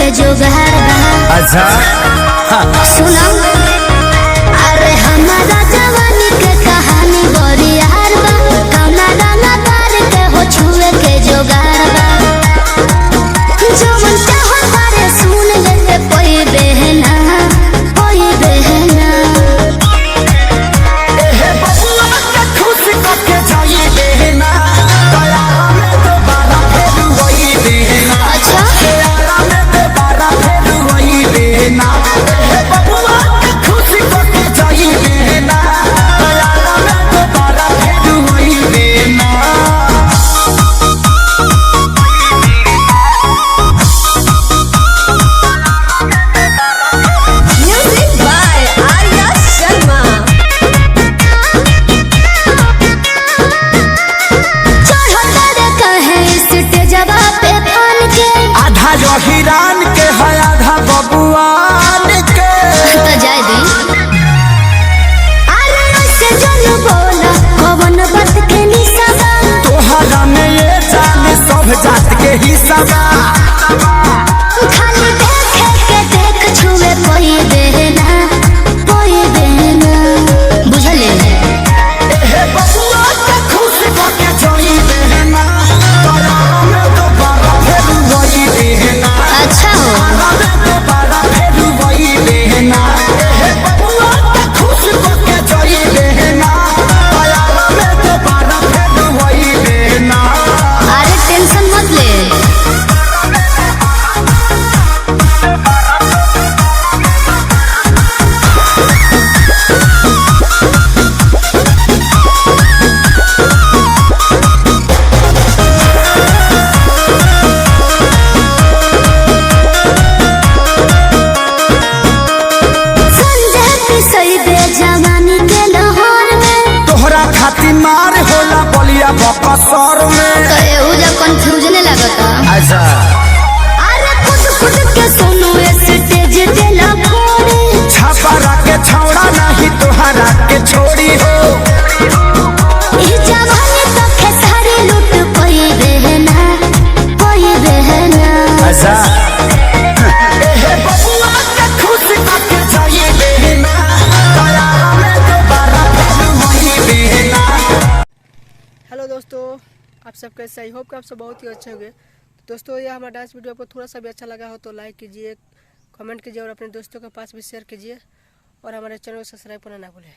के जुगाड़ बा। अच्छा सुनो अरे हमारा जवानी के कहानी बड़ी यार बा। कौना रंगा तार के हो छुए के जुगाड़ बा। जो मन चाहो तारे सुन लेते कोई बहना कोई बहना। एहे बबुआ के खुश करके जाई बहना दया में दोबारा फिर वही बहना। अच्छा दया में दोबारा फिर वही बहना। एहे बबुआ के खुश करके जाई बहना दया में दोबारा फिर वही बहना। Music by Arya Sharma. चढ़ो तारे कहे स्टेजवा पे फान के। आधा जो हिरान के है आधा बबुआन के। तो जाए दी अरे ऐसे जन बोला कौन बात के निशाबा। तोहरा में ये जान सब जात के हिस्सा बा। खाली देखे के देख छुए कोई बहना बुझले। एहे बबुआ के खुश करके जाई बहना दया में दोबारा फिर वही बहना। अच्छा हो दया में दोबारा फिर वही बहना। एहे बबुआ के खुश करके जाई बहना दया में दोबारा फिर वही बहना। अरे टेंशन मत ले। संजय पिसई दे जवानी के लाहौर में। तोहरा खातिर मार होला बलिया बकसर में। तो एहू कंफ्यूजन लगता। अच्छा अरे खुद के सुनो स्टेज देला फोड़े। छापरा के छौड़ा नहीं तोहरा के छोड़ी हो। ई जवानी तो खेसारी लूट कोई बहना अच्छा एहे बबुआ के खुश करके जाई बहना दया में दोबारा फिर वही बहना। हेलो दोस्तों, आप सब कैसे? आई होप कि आप सब बहुत ही अच्छे होंगे। दोस्तों ये हमारा डांस वीडियो आपको थोड़ा सा भी अच्छा लगा हो तो लाइक कीजिए, कमेंट कीजिए और अपने दोस्तों के पास भी शेयर कीजिए और हमारे चैनल को सब्सक्राइब करना ना भूलें।